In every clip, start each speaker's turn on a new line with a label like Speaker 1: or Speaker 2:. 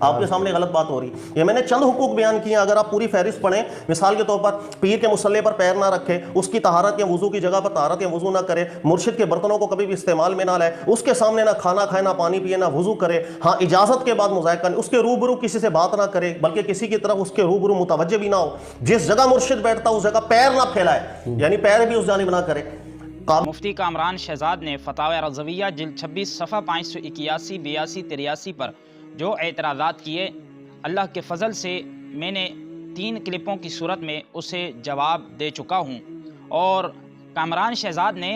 Speaker 1: आपके सामने गलत बात हो रही है। ये मैंने चंद हुकूक बयान किए, अगर आप पूरी फहरिस्त पढ़ें, मिसाल के तौर पर पीर के मुसल्ले पर पैर ना रखे, उसकी तहारत या वुजू की जगह पर तहारत या वुजू ना करे, मुर्शिद के बर्तनों को कभी भी इस्तेमाल में ना लाए, उसके सामने ना खाना खाए, ना पानी पिए, ना वुजू करे, हाँ इजाजत के बाद मुज़ायका नहीं, उसके रूबरू किसी से बात ना करे, बल्कि किसी की तरफ उसके रूबरू मुतवज्जे भी ना हो, जिस जगह मुर्शिद बैठता उस जगह पैर ना फैलाए, यानी पैर भी उस जानिब ना करे।
Speaker 2: मुफ्ती कामरान शहजाद ने फतावा रज़विया जिल्द 26 सफ़ा 581, 82, 83 पर जो एतराज़ात किए, अल्लाह के फ़ज़ल से मैंने 3 क्लिपों की सूरत में उसे जवाब दे चुका हूँ। और कामरान शहजाद ने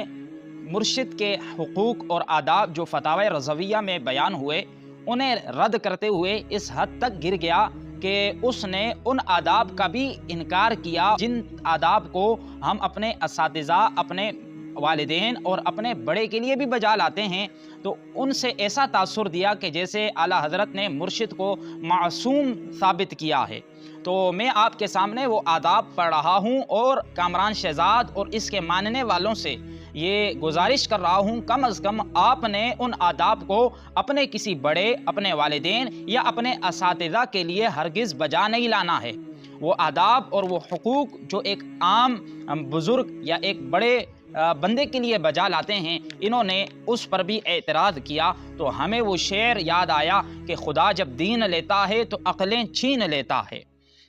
Speaker 2: मुर्शिद के हुकूक और आदाब जो फतावा रज़विया में बयान हुए उन्हें रद्द करते हुए इस हद तक गिर गया कि उसने उन आदाब का भी इनकार किया जिन आदाब को हम अपने असातिज़ा, अपने वालिदैन और अपने बड़े के लिए भी बजा लाते हैं। तो उनसे ऐसा तासुर दिया कि जैसे आला हज़रत ने मुर्शिद को मासूम साबित किया है। तो मैं आपके सामने वो आदाब पढ़ रहा हूँ और कामरान शहजाद और इसके मानने वालों से ये गुजारिश कर रहा हूँ, कम अज़ कम आपने उन आदाब को अपने किसी बड़े, अपने वालिदैन या अपने असातिज़ा के लिए हरगिज़ बजा नहीं लाना है। वो आदाब और वो हुकूक जो एक आम बुज़ुर्ग या एक बड़े बंदे के लिए बजा लाते हैं, इन्होंने उस पर भी एतराज़ किया। तो हमें वो शेर याद आया कि खुदा जब दीन लेता है तो अक़लें छीन लेता है।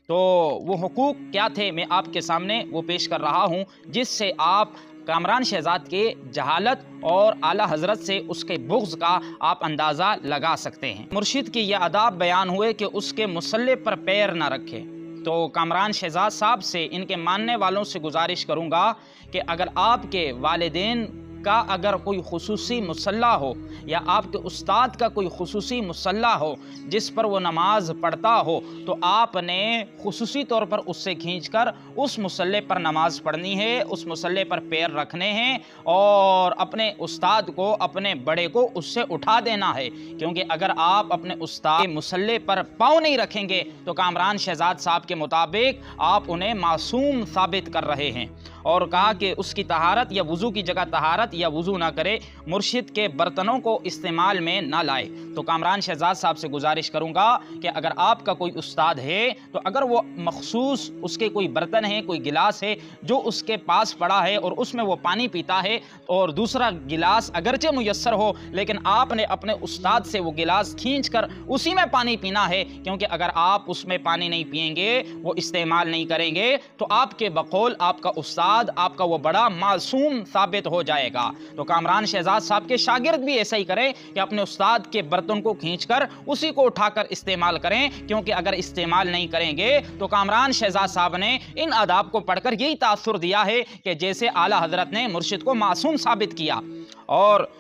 Speaker 2: तो वो हुकूक क्या थे मैं आपके सामने वो पेश कर रहा हूँ, जिससे आप कामरान शहजाद के जहालत और आला हज़रत से उसके बुग़्ज़ का आप अंदाज़ा लगा सकते हैं। मुर्शिद की ये आदाब बयान हुए कि उसके मुसल्ले पर पैर न रखे। तो कामरान शहजाद साहब से, इनके मानने वालों से गुजारिश करूँगा कि अगर आपके वालिदैन का अगर कोई खुसूसी मुसल्ला हो या आपके उस्ताद का कोई खुसूसी मुसल्ला हो जिस पर वो नमाज पढ़ता हो, तो आपने खुसूसी तौर पर उससे खींचकर उस मुसल्ले पर नमाज पढ़नी है, उस मुसल्ले पर पैर रखने हैं और अपने उस्ताद को, अपने बड़े को उससे उठा देना है। क्योंकि अगर आप अपने उस्ताद के मुसल्ले पर पाँव नहीं रखेंगे तो कामरान शहजाद साहब के मुताबिक आप उन्हें मासूम साबित कर रहे हैं। और कहा कि उसकी तहारत या वज़ू की जगह तहारत या वज़ू ना करे, मुर्शिद के बर्तनों को इस्तेमाल में ना लाए। तो कामरान शहजाद साहब से गुजारिश करूँगा कि अगर आपका कोई उस्ताद है तो अगर वो मखसूस उसके कोई बर्तन है, कोई गिलास है जो उसके पास पड़ा है और उसमें वो पानी पीता है, और दूसरा गिलास अगरचे मुयस्सर हो लेकिन आपने अपने उस्ताद से वो गिलास खींच कर उसी में पानी पीना है, क्योंकि अगर आप उसमें पानी नहीं पिएंगे, वो इस्तेमाल नहीं करेंगे, तो आपके बकौल आपका उस्ताद, आपका वो बड़ा मासूम साबित हो जाएगा। तो कामरान शहजाद साहब के शागिर्द भी ऐसा ही करें कि अपने उस्ताद के बर्तन को खींचकर उसी को उठाकर इस्तेमाल करें, क्योंकि अगर इस्तेमाल नहीं करेंगे तो कामरान शहजाद साहब ने इन आदाब को पढ़कर यही तासुर दिया है कि जैसे आला हज़रत ने मुर्शिद को मासूम साबित किया और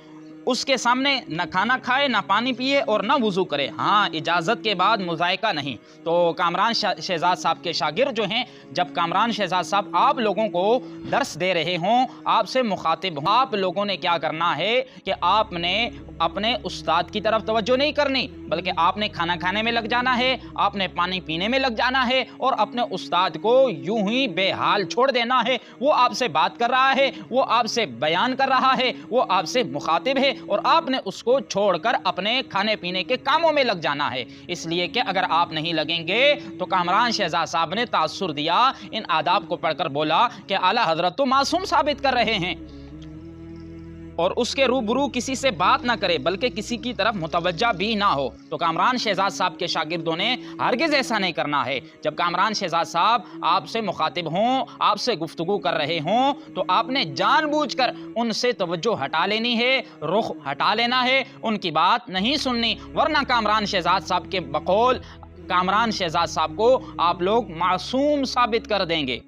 Speaker 2: उसके सामने न खाना खाए, न पानी पिए और न वुज़ू करे, हाँ इजाज़त के बाद मुज़ायका नहीं। तो कामरान शहजाद साहब के शागिर्द जो हैं, जब कामरान शहजाद साहब आप लोगों को दर्स दे रहे हों, आपसे मुखातिब हों, आप लोगों ने क्या करना है कि आपने अपने उस्ताद की तरफ तवज्जो नहीं करनी, बल्कि आपने खाना खाने में लग जाना है, आपने पानी पीने में लग जाना है और अपने उस्ताद को यूं ही बेहाल छोड़ देना है। वो आपसे बात कर रहा है, वो आपसे बयान कर रहा है, वो आपसे मुखातिब है और आपने उसको छोड़कर अपने खाने पीने के कामों में लग जाना है। इसलिए कि अगर आप नहीं लगेंगे तो कामरान शहजाद साहब ने तासुर दिया, इन आदाब को पढ़कर बोला कि आला हज़रत तो मासूम साबित कर रहे हैं और उसके रूबरू किसी से बात ना करे, बल्कि किसी की तरफ मुतवज्जा भी ना हो। तो कामरान शहजाद साहब के शागिर्दों ने हरगिज़ ऐसा नहीं करना है। जब कामरान शहजाद साहब आपसे मुखातिब हों, आपसे गुफ्तगू कर रहे हों, तो आपने जानबूझकर उनसे तवज्जो हटा लेनी है, रुख हटा लेना है, उनकी बात नहीं सुननी, वरना कामरान शहजाद साहब के बकौल कामरान शहजाद साहब को आप लोग मासूम साबित कर देंगे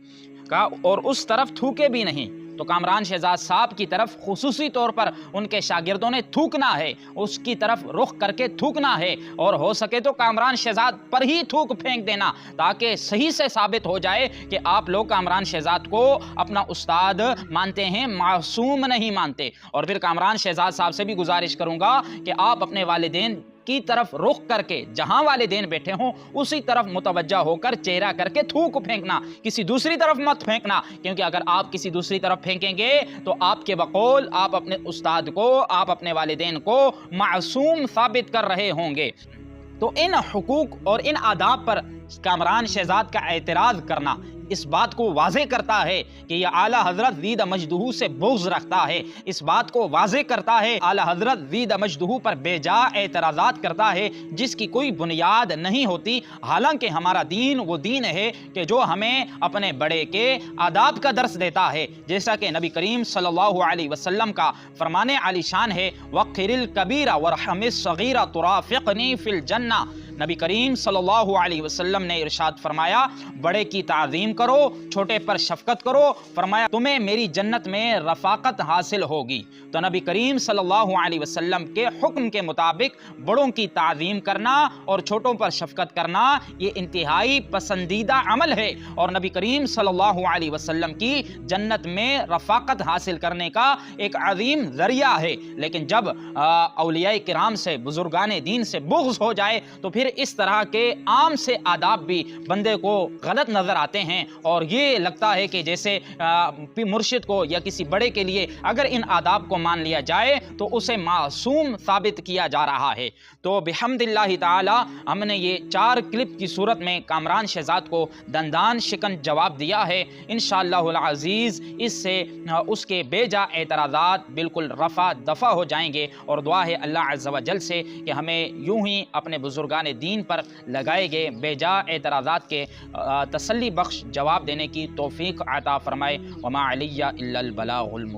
Speaker 2: और उस तरफ थूके भी नहीं। तो कामरान शहजाद साहब की तरफ खुसूसी तौर पर उनके शागिर्दों ने थूकना है, उसकी तरफ रुख करके थूकना है और हो सके तो कामरान शहजाद पर ही थूक फेंक देना, ताकि सही से साबित हो जाए कि आप लोग कामरान शहजाद को अपना उस्ताद मानते हैं, मासूम नहीं मानते। और फिर कामरान शहजाद साहब से भी गुजारिश करूंगा कि आप अपने वालिदैन की तरफ रुख करके जहां वालिदैन बैठे हों उसी तरफ मुतवज्जा होकर चेहरा करके थूक फेंकना, किसी दूसरी तरफ मत फेंकना, क्योंकि अगर आप किसी दूसरी तरफ फेंकेंगे तो आपके बकौल आप अपने उस्ताद को, आप अपने वालिदैन को मासूम साबित कर रहे होंगे। تو ان حقوق اور ان آداب پر کامران شہزاد کا اعتراض کرنا اس بات کو واضح کرتا ہے کہ یہ اعلیٰ حضرت زیدہ مجدہ سے بغض رکھتا ہے، اس بات کو واضح کرتا ہے اعلیٰ حضرت زیدہ مجدہ پر بے جا اعتراضات کرتا ہے جس کی کوئی بنیاد نہیں ہوتی، حالانکہ ہمارا دین وہ دین ہے کہ جو ہمیں اپنے بڑے کے آداب کا درس دیتا ہے، جیسا کہ نبی کریم صلی اللہ علیہ وسلم کا فرمان عالی شان ہے وَقِّرِ الْكَبِيرَ وَارْحَمِ الصَّغِيرَ تُرَافِقْنِي فِي الْجَنَّةِ۔ نبی کریم صلی اللہ علیہ وسلم نے ارشاد فرمایا بڑے کی تعظیم کرو، چھوٹے پر شفقت کرو، فرمایا تمہیں میری جنت میں رفاقت حاصل ہوگی۔ تو نبی کریم صلی اللہ علیہ وسلم کے حکم کے مطابق بڑوں کی تعظیم کرنا اور چھوٹوں پر شفقت کرنا یہ انتہائی پسندیدہ عمل ہے اور نبی کریم صلی اللہ علیہ وسلم کی جنت میں رفاقت حاصل کرنے کا ایک عظیم ذریعہ ہے۔ لیکن جب اولیاء کرام سے، بزرگان دین سے بغض ہو جائے تو پھر اس طرح کے عام سے آداب بھی بندے کو غلط نظر آتے ہیں اور یہ لگتا ہے کہ جیسے مرشد کو یا کسی بڑے کے لیے اگر ان آداب کو مان لیا جائے تو اسے معصوم ثابت کیا جا رہا ہے۔ تو بحمد اللہ تعالی ہم نے یہ 4 کلپ کی صورت میں کامران شہزاد کو دندان شکن جواب دیا ہے۔ انشاءاللہ العزیز اس سے اس کے بے جا اعتراضات بالکل رفع دفع ہو جائیں گے اور دعا ہے اللہ عز و جل سے کہ ہمیں یوں ہی اپنے بزرگان دین پر لگائے گئے بے جا اعتراضات کے تسلی بخش جواب دینے کی توفیق عطا فرمائے۔ وما علی الا البلاغ المبین۔